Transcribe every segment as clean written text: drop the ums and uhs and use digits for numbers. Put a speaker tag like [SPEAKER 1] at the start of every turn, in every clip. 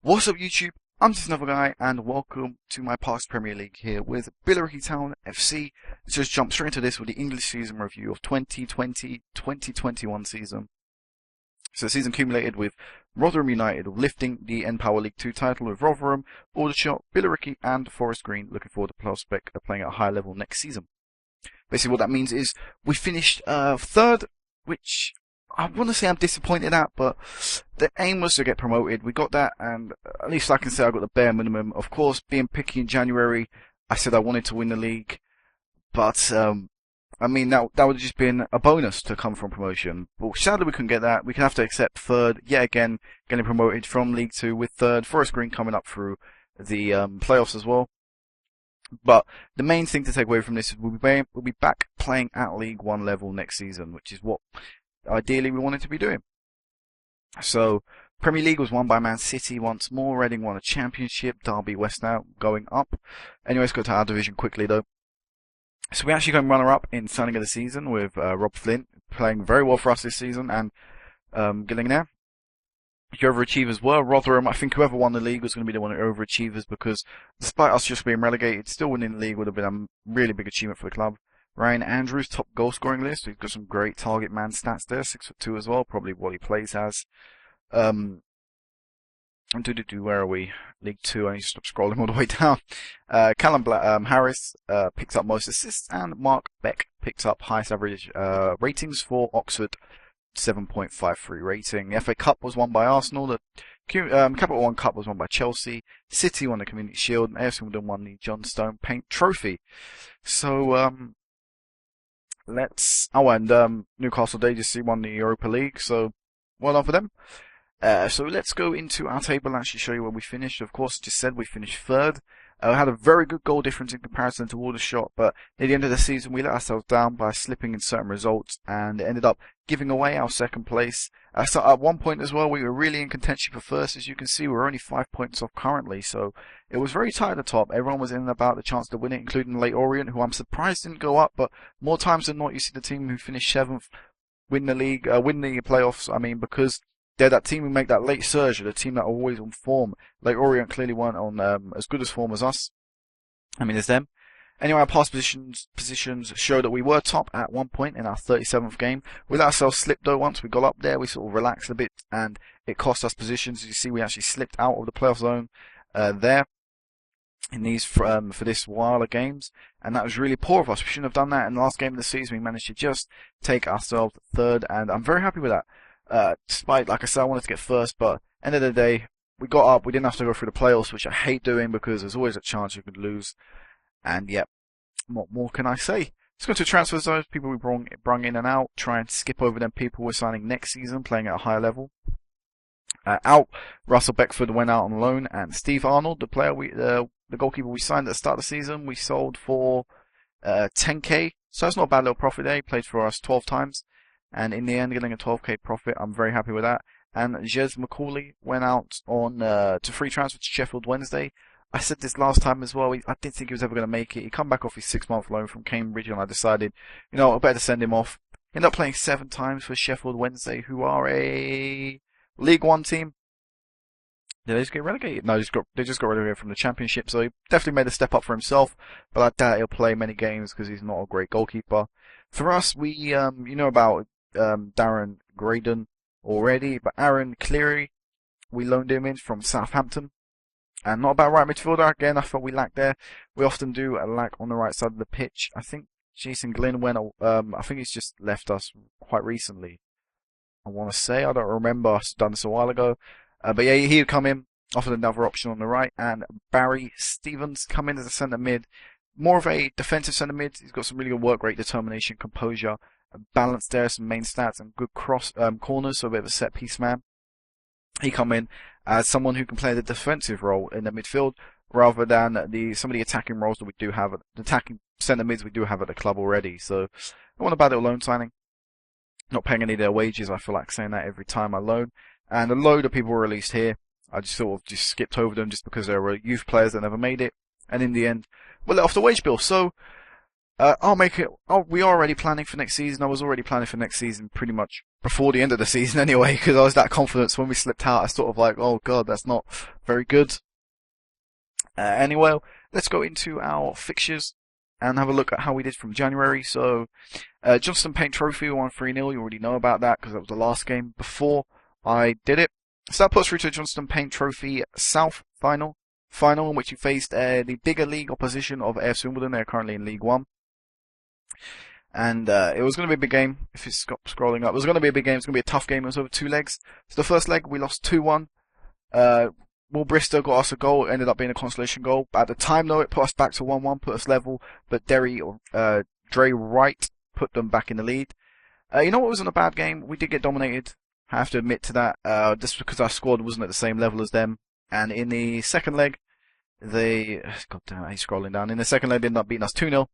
[SPEAKER 1] What's up YouTube? I'm just another guy and welcome to my past Premier League here with Billericay Town FC. Let's just jump straight into this with the English season review of 2020-2021 season. So the season accumulated with Rotherham United lifting the N-Power League 2 title with Rotherham, Aldershot, Billericay and Forest Green looking forward to the prospect of playing at a high level next season. Basically what that means is we finished third, which I want to say I'm disappointed at, but the aim was to get promoted. We got that, and at least I can say I got the bare minimum. Of course, being picky in January, I said I wanted to win the league, but I mean that would have just been a bonus to come from promotion. But sadly, we couldn't get that. We can have to accept third yet again, getting promoted from League 2 with third. Forest Green coming up through the playoffs as well. But the main thing to take away from this is we'll be back playing at League 1 level next season, which is what ideally we wanted to be doing. So Premier League was won by Man City once more. Reading won a championship. Derby West now going up. Anyway, let's go to our division quickly though. So we actually got runner up in signing of the season with Rob Flint playing very well for us this season and getting there. The overachievers were Rotherham. I think whoever won the league was going to be the one of the overachievers because despite us just being relegated, still winning the league would have been a really big achievement for the club. Ryan Andrews, top goal scoring list. He's got some great target man stats there, 6'2" as well, probably what he plays as. Where are we? League 2, I need to stop scrolling all the way down. Callum Harris picks up most assists, and Mark Beck picks up highest average ratings for Oxford, 7.53 rating. The FA Cup was won by Arsenal. The Capital One Cup was won by Chelsea. City won the Community Shield, and AFC Wimbledon won the Johnstone Paint Trophy. So, Newcastle Daisy won the Europa League, so well done for them. So let's go into our table and actually show you where we finished. Of course, I just said we finished third. We had a very good goal difference in comparison to Aldershot, but near the end of the season we let ourselves down by slipping in certain results and ended up giving away our second place. So at one point as well, we were really in contention for first. As you can see, we're only 5 points off currently, so it was very tight at the top. Everyone was in and about the chance to win it, including Leyton Orient, who I'm surprised didn't go up, but more times than not, you see the team who finished 7th win the league, win the playoffs, because they're that team who make that late surge, the team that are always on form. Leyton Orient clearly weren't on as good as form as us. As them. Anyway, our past positions show that we were top at one point in our 37th game. We let ourselves slip though. Once we got up there, we sort of relaxed a bit, and it cost us positions. As you see, we actually slipped out of the playoff zone there in these for this while of games, and that was really poor of us. We shouldn't have done that. In the last game of the season, we managed to just take ourselves third, and I'm very happy with that. Despite, like I said, I wanted to get first, but end of the day, we got up. We didn't have to go through the playoffs, which I hate doing because there's always a chance you could lose. And yep, what more can I say? Let's go to transfer zones. People we brung in and out. Try and skip over them people we're signing next season, playing at a higher level. Out, Russell Beckford went out on loan, and Steve Arnold, the player the goalkeeper we signed at the start of the season, we sold for 10k. So it's not a bad little profit there. He played for us 12 times. And in the end, getting a 12k profit, I'm very happy with that. And Jez McCauley went out on to free transfer to Sheffield Wednesday. I said this last time as well. I didn't think he was ever going to make it. He come back off his 6-month loan from Cambridge, and I decided, I better send him off. Ended up playing 7 times for Sheffield Wednesday, who are a League 1 team. Did they just get relegated? No, they just got relegated from the Championship. So he definitely made a step up for himself. But I doubt he'll play many games because he's not a great goalkeeper. For us, we about Darren Graydon already, but Aaron Cleary, we loaned him in from Southampton. And not about right midfielder. Again, I thought we lacked there. We often do lack on the right side of the pitch. I think Jason Glynn went, I think he's just left us quite recently. I want to say, I don't remember, I've done this a while ago. But yeah, he'd come in, offered another option on the right, and Barry Stevens come in as a centre mid. More of a defensive centre mid. He's got some really good work rate, determination, composure, balance there, some main stats, and good cross corners, so a bit of a set piece man. He come in as someone who can play the defensive role in the midfield rather than some of the attacking roles that we do have, the attacking centre mids we do have at the club already. So I want a bad little loan signing. Not paying any of their wages. I feel like saying that every time I loan. And a load of people were released here. I just sort of skipped over them just because they were youth players that never made it. And in the end, we're let off the wage bill. So I'll make it. We are already planning for next season. I was already planning for next season pretty much before the end of the season anyway, because I was that confident. So when we slipped out, I sort of like, oh god, that's not very good. Anyway, let's go into our fixtures and have a look at how we did from January. So, Johnston Paint Trophy, we won 3-0. You already know about that because that was the last game before I did it. So that puts through to Johnston Paint Trophy South final in which you faced the bigger league opposition of AFC Wimbledon. They're currently in League One. And it was going to be a big game. If it's scrolling up, it was going to be a big game. It's going to be a tough game. It was over 2 legs. So the first leg, we lost 2-1. Will Brister got us a goal. It ended up being a consolation goal. But at the time, though, it put us back to 1-1, put us level. But Dre Wright put them back in the lead. You know what wasn't a bad game? We did get dominated. I have to admit to that. Just because our squad wasn't at the same level as them. And in the second leg, God damn, he's scrolling down. In the second leg, they ended up beating us 2-0.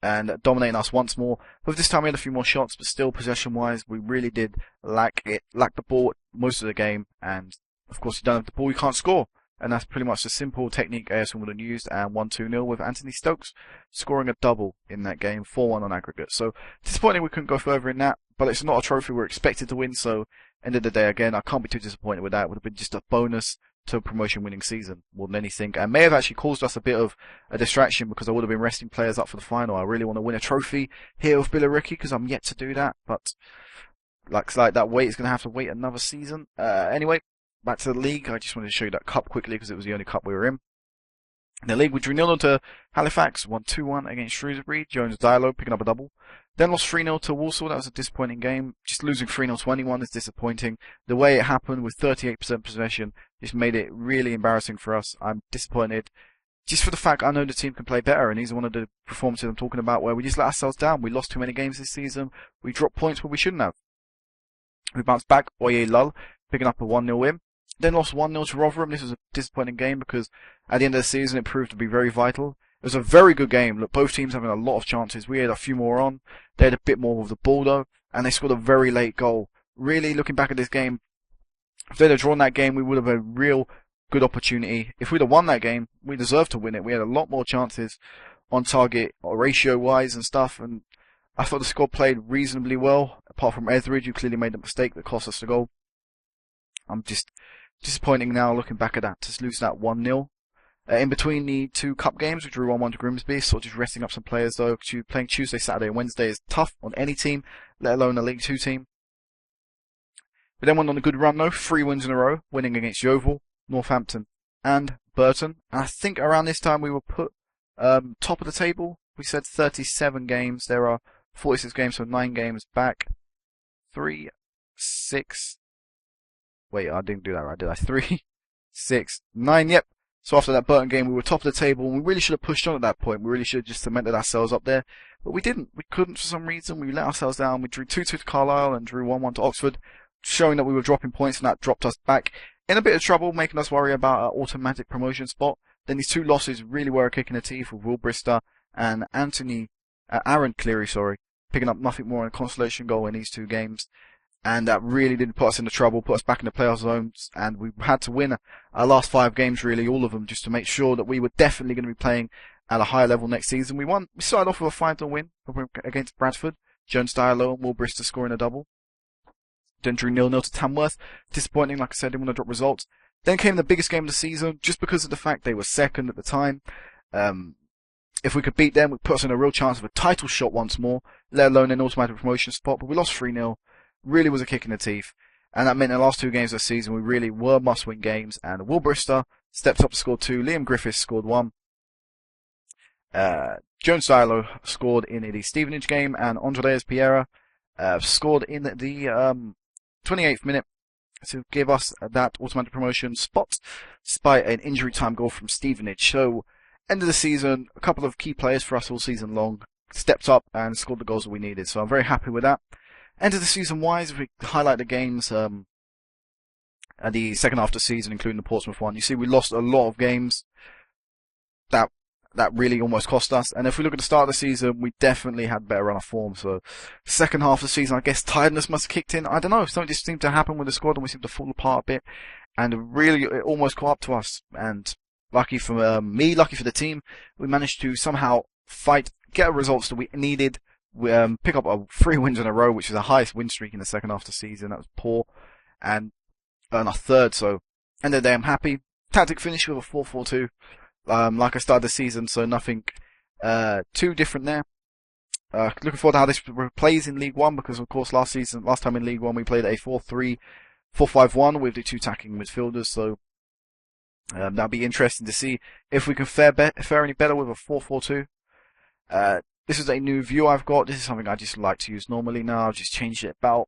[SPEAKER 1] And dominating us once more. But this time we had a few more shots, but still possession-wise, we really did lack the ball most of the game. And of course, you don't have the ball, you can't score. And that's pretty much the simple technique AS would have used. And 1-2-0 with Anthony Stokes scoring a double in that game, 4-1 on aggregate. So disappointing we couldn't go further in that, but it's not a trophy we're expected to win. So end of the day, again, I can't be too disappointed with that. It would have been just a bonus to a promotion winning season more than anything, and may have actually caused us a bit of a distraction because I would have been resting players up for the final. I really want to win a trophy here with Billericay because I'm yet to do that, but like that wait is going to have to wait another season. Anyway, back to the league. I just wanted to show you that cup quickly because it was the only cup we were in. In the league, we drew 0-0 to Halifax, won 2-1 against Shrewsbury. Jones Diallo picking up a double. Then lost 3-0 to Walsall. That was a disappointing game. Just losing 3-0 to anyone is disappointing. The way it happened with 38% possession just made it really embarrassing for us. I'm disappointed. Just for the fact I know the team can play better, and these are one of the performances I'm talking about where we just let ourselves down. We lost too many games this season. We dropped points where we shouldn't have. We bounced back. Oye Lull picking up a 1-0 win. Then lost 1-0 to Rotherham. This was a disappointing game because at the end of the season it proved to be very vital. It was a very good game. Look, both teams having a lot of chances. We had a few more on. They had a bit more of the ball though, and they scored a very late goal. Really, looking back at this game, if they'd have drawn that game, we would have had a real good opportunity. If we'd have won that game, we deserved to win it. We had a lot more chances on target, ratio-wise and stuff, and I thought the squad played reasonably well, apart from Etheridge, who clearly made a mistake that cost us the goal. I'm just disappointing now looking back at that, to lose that 1-0. In between the 2 cup games, we drew 1-1 to Grimsby, sort of just resting up some players though. Playing Tuesday, Saturday and Wednesday is tough on any team, let alone a League 2 team. We then went on a good run though, 3 wins in a row, winning against Yeovil, Northampton and Burton. And I think around this time we were put top of the table. We said 37 games, there are 46 games, so 9 games back. 3, 6... Wait, I didn't do that right, did I? 3, 6, 9, yep. So after that Burton game, we were top of the table, and we really should have pushed on at that point. We really should have just cemented ourselves up there. But we didn't. We couldn't for some reason. We let ourselves down. We drew 2-2 to Carlisle and drew 1-1 to Oxford, showing that we were dropping points, and that dropped us back in a bit of trouble, making us worry about our automatic promotion spot. Then these 2 losses really were a kick in the teeth with Will Brister and Aaron Cleary, picking up nothing more than a consolation goal in these 2 games. And that really did put us into trouble, put us back in the playoff zones, and we had to win our last 5 games, really, all of them, just to make sure that we were definitely going to be playing at a higher level next season. We won. We started off with a 5-0 win against Bradford. Jones Diallo and Will Brister scoring a double. Then drew 0-0 to Tamworth. Disappointing, like I said, didn't want to drop results. Then came the biggest game of the season, just because of the fact they were second at the time. If we could beat them, it would put us in a real chance of a title shot once more, let alone an automatic promotion spot, but we lost 3-0. Really was a kick in the teeth, and that meant in the last 2 games of the season we really were must-win games, and Will Brister stepped up to score 2, Liam Griffiths scored 1, Jones Diallo scored in the Stevenage game, and Andreas Piera scored in the 28th minute to give us that automatic promotion spot, despite an injury time goal from Stevenage. So, end of the season, a couple of key players for us all season long stepped up and scored the goals that we needed, so I'm very happy with that. End of the season wise, if we highlight the games at the second half of the season, including the Portsmouth one, you see we lost a lot of games that really almost cost us. And if we look at the start of the season, we definitely had better run of form. So second half of the season, I guess tiredness must have kicked in. I don't know, something just seemed to happen with the squad and we seemed to fall apart a bit. And really, it almost caught up to us. And lucky for me, lucky for the team, we managed to somehow fight, get results that we needed We pick up 3 wins in a row, which is the highest win streak in the second half of the season. That was poor, and earn our third. So end of the day, I'm happy. Tactic finish with a 4-4-2, like I started the season. So nothing too different there. Looking forward to how this plays in League One, because of course last time in League One we played a 4-3-4-5-1 with the 2 attacking midfielders. So that'll be interesting to see if we can fare any better with a 4-4-2. This is a new view I've got. This is something I just like to use normally now. I've just changed it about.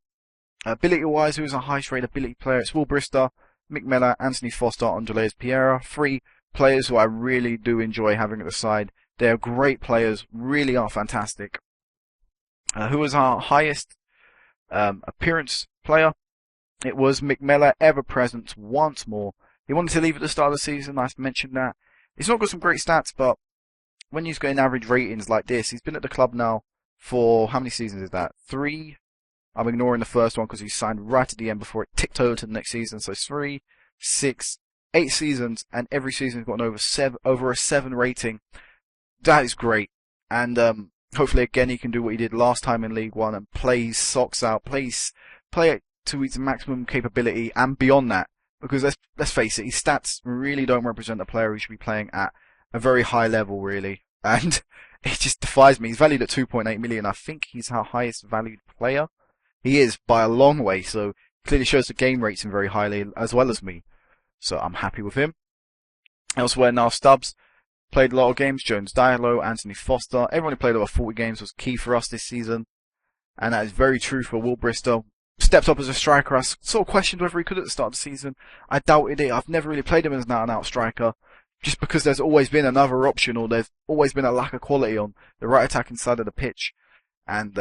[SPEAKER 1] Ability-wise, who's a highest rated ability player? It's Will Brister, Mick Mellor, Anthony Foster, Andreas Piera. 3 players who I really do enjoy having at the side. They are great players, really are fantastic. Who was our highest appearance player? It was Mick Mellor, ever present once more. He wanted to leave at the start of the season, I mentioned that. He's not got some great stats, but when he's getting average ratings like this, he's been at the club now for, how many seasons is that? 3? I'm ignoring the first one because he signed right at the end before it ticked over to the next season. So 3, 6, 8 seasons, and every season's got an over a 7 rating. That is great. And hopefully again he can do what he did last time in League One and play his socks out, play it to its maximum capability and beyond that. Because let's face it, his stats really don't represent a player who should be playing at a very high level, really. And it just defies me. He's valued at 2.8 million. I think he's our highest valued player. He is by a long way, so clearly shows the game rates him very highly, as well as me. So I'm happy with him. Elsewhere now, Stubbs played a lot of games. Jones Diallo, Anthony Foster. Everyone who played over 40 games was key for us this season. And that is very true for Will Bristow. Stepped up as a striker. I sort of questioned whether he could at the start of the season. I doubted it. I've never really played him as an out-and-out striker, just because there's always been another option, or there's always been a lack of quality on the right attacking side of the pitch. And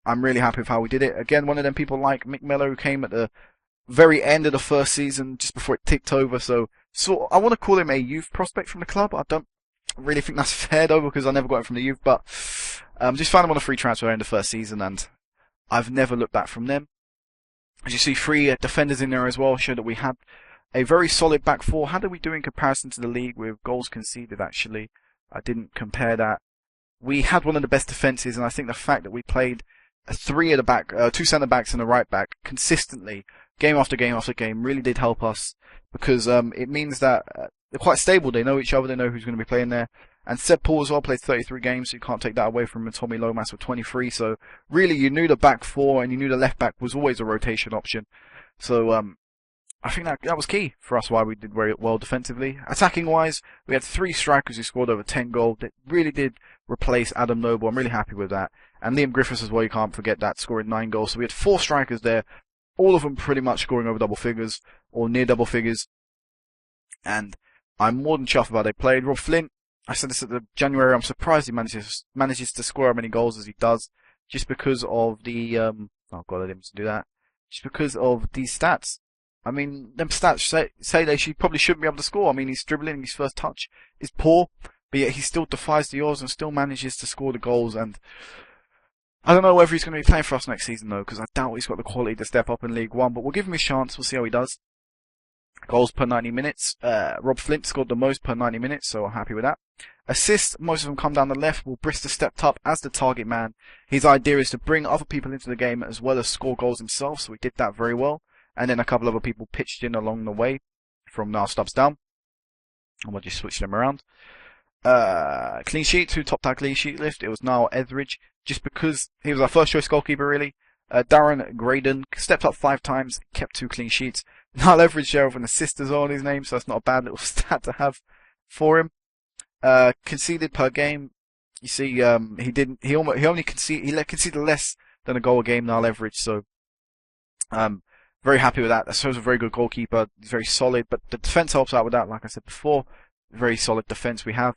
[SPEAKER 1] I'm really happy with how we did it. Again, one of them people like Mick Mellor, who came at the very end of the first season, just before it ticked over. So I want to call him a youth prospect from the club. I don't really think that's fair though, because I never got him from the youth. But just found him on a free transfer in the first season, and I've never looked back from them. As you see, 3 defenders in there as well, show that we had a very solid back 4. How did we do in comparison to the league with goals conceded, actually? I didn't compare that. We had one of the best defences, and I think the fact that we played 3 at the back, 2 centre backs and a right back consistently, game after game after game, really did help us, because it means that they're quite stable. They know each other, they know who's going to be playing there. And Seb Paul as well played 33 games, so you can't take that away from him. Tommy Lomas with 23. So really, you knew the back 4 and you knew the left back was always a rotation option. So I think that was key for us, why we did very well defensively. Attacking wise, we had 3 strikers who scored over 10 goals. That really did replace Adam Noble. I'm really happy with that. And Liam Griffiths as well, you can't forget that, scoring 9 goals. So we had 4 strikers there, all of them pretty much scoring over double figures or near double figures. And I'm more than chuffed about how they played. Rob Flint, I said this at the January, I'm surprised he manages to score as many goals as he does, just because of the oh god, I didn't mean to do that. Just because of these stats. I mean, them stats say they probably shouldn't be able to score. I mean, his dribbling, his first touch is poor, but yet he still defies the odds and still manages to score the goals. And I don't know whether he's going to be playing for us next season though, because I doubt he's got the quality to step up in League One. But we'll give him a chance. We'll see how he does. Goals per 90 minutes. Rob Flint scored the most per 90 minutes, so I'm happy with that. Assists, most of them come down the left. Will Brister stepped up as the target man. His idea is to bring other people into the game as well as score goals himself, so he did that very well. And then a couple other people pitched in along the way from now Stubbs down. And we'll just switch them around. Clean sheets, who topped our clean sheet list? It was Niall Etheridge, just because he was our first choice goalkeeper, really. Darren Graydon stepped up 5 times, kept 2 clean sheets. Niall Etheridge there with an assist as well on his name, so that's not a bad little stat to have for him. Conceded per game, you see, he only conceded less than a goal a game, Niall Etheridge, so very happy with that. That shows a very good goalkeeper. He's very solid, but the defence helps out with that, like I said before. Very solid defence we have.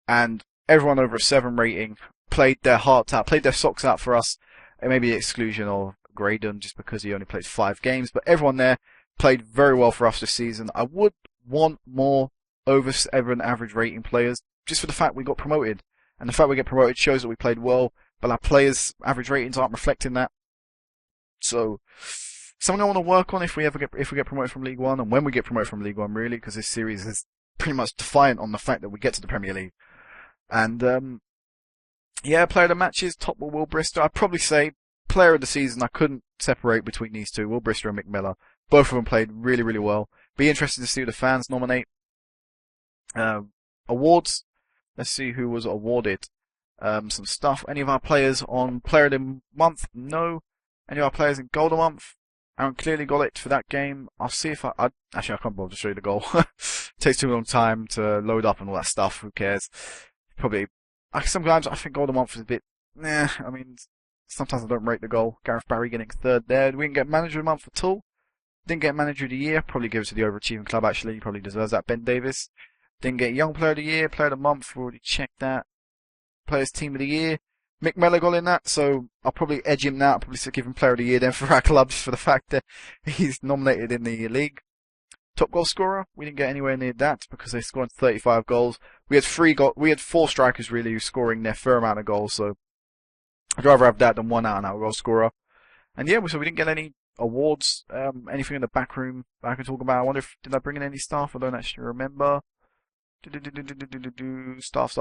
[SPEAKER 1] And everyone over a 7 rating played their hearts out, played their socks out for us. It may be the exclusion of Graydon just because he only played 5 games, but everyone there played very well for us this season. I would want more over 7 average rating players, just for the fact we got promoted. And the fact we get promoted shows that we played well, but our players' average ratings aren't reflecting that. So, something I want to work on if we get promoted from League One, and when we get promoted from League One, really, because this series is pretty much defiant on the fact that we get to the Premier League. And Yeah, player of the matches, top Will Brister. I'd probably say player of the season. I couldn't separate between these two, Will Brister and Mick Miller. Both of them played really, really well. Be interested to see who the fans nominate. Awards. Let's see who was awarded. Some stuff. Any of our players on Player of the Month? No. Any of our players in Goal of the Month? Aaron clearly got it for that game. I'll see if actually, I can't bother to show you the goal. Takes too long time to load up and all that stuff. Who cares? Probably. Sometimes I think Goal of the Month is a bit. Nah. I mean, sometimes I don't rate the goal. Gareth Barry getting third there. We didn't get Manager of the Month at all. Didn't get Manager of the Year. Probably give it to the overachieving club. Actually, he probably deserves that. Ben Davis. Didn't get Young Player of the Year. Player of the Month. We already checked that. Players Team of the Year. Mick Miller got in that, so I'll probably edge him now. I'll probably give him Player of the Year then for our club, just for the fact that he's nominated in the league. Top goal scorer, we didn't get anywhere near that because they scored 35 goals. We had 4 strikers really who scoring their fair amount of goals, so I'd rather have that than one out-and-out goal scorer. And yeah, so we didn't get any awards, anything in the back room that I can talk about. I wonder did I bring in any staff? I don't actually remember. Staff.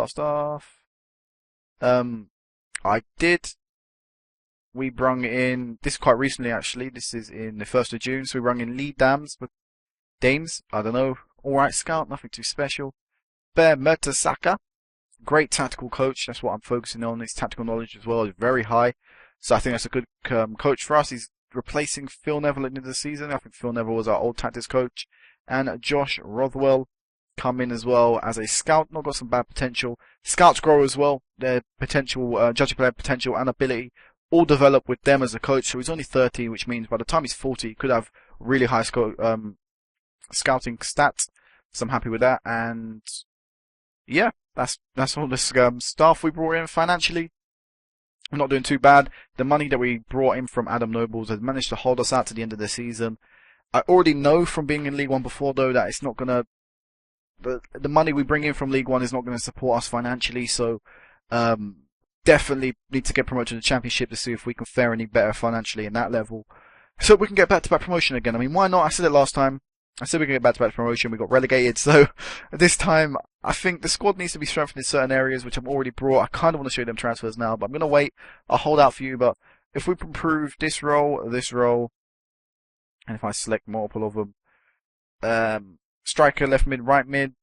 [SPEAKER 1] I did. We brung in, this is quite recently actually, this is in the 1st of June, so we brung in Lee Dames, I don't know, alright scout, nothing too special. Bear Mertesacker, great tactical coach, that's what I'm focusing on, his tactical knowledge as well is very high, so I think that's a good coach for us. He's replacing Phil Neville at the end of the season. I think Phil Neville was our old tactics coach, and Josh Rothwell come in as well as a scout. Not got some bad potential. Scouts grow as well. Their potential, judging player potential and ability all develop with them as a coach. So he's only 30, which means by the time he's 40, he could have really high scouting stats. So I'm happy with that. And yeah, that's all this stuff we brought in financially. We're not doing too bad. The money that we brought in from Adam Nobles has managed to hold us out to the end of the season. I already know from being in League One before though that it's not gonna the money we bring in from League One is not going to support us financially, so definitely need to get promoted to the Championship to see if we can fare any better financially in that level, so we can get back-to-back promotion again. I mean, why not? I said it last time. I said we can get back-to-back promotion. We got relegated, so this time I think the squad needs to be strengthened in certain areas, which I've already brought. I kind of want to show you them transfers now, but I'm going to wait. I'll hold out for you, but if we improve this role, and if I select multiple of them, striker, left mid, right mid.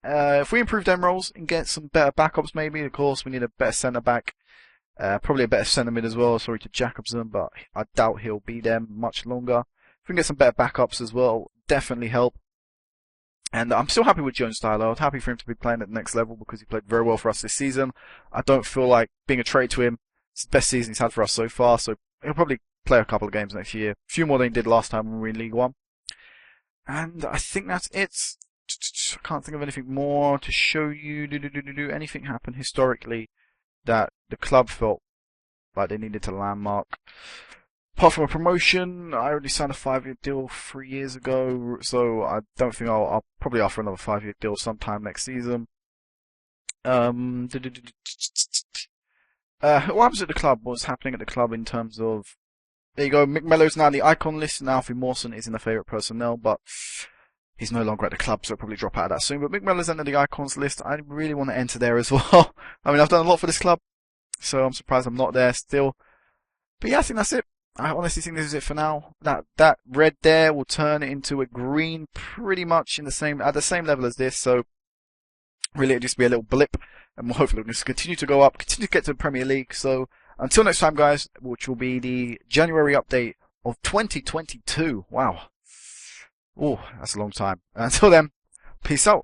[SPEAKER 1] If we improve them roles and get some better backups maybe, of course we need a better centre back. Probably a better centre mid as well, sorry to Jacobson, but I doubt he'll be there much longer. If we can get some better backups as well, definitely help. And I'm still happy with Jones Styler. I'm happy for him to be playing at the next level because he played very well for us this season. I don't feel like being a trade to him. It's the best season he's had for us so far, so he'll probably play a couple of games next year. A few more than he did last time when we were in League One. And I think that's it. I can't think of anything more to show you. Anything happen historically that the club felt like they needed to landmark? Apart from a promotion, I already signed a 5-year deal 3 years ago, so I don't think I'll probably offer another 5-year deal sometime next season. What happens at the club? What's happening at the club in terms of... There you go, Mick Mellow's now on the icon list, and Alfie Mawson is in the favourite personnel, but he's no longer at the club, so he'll probably drop out of that soon. But Mick Mellow's entered the icons list. I really want to enter there as well. I mean, I've done a lot for this club, so I'm surprised I'm not there still. But yeah, I think that's it. I honestly think this is it for now. That red there will turn into a green pretty much at the same level as this, so really it'll just be a little blip, and hopefully it'll just continue to go up, continue to get to the Premier League. So until next time, guys, which will be the January update of 2022. Wow. Oh, that's a long time. Until then, peace out.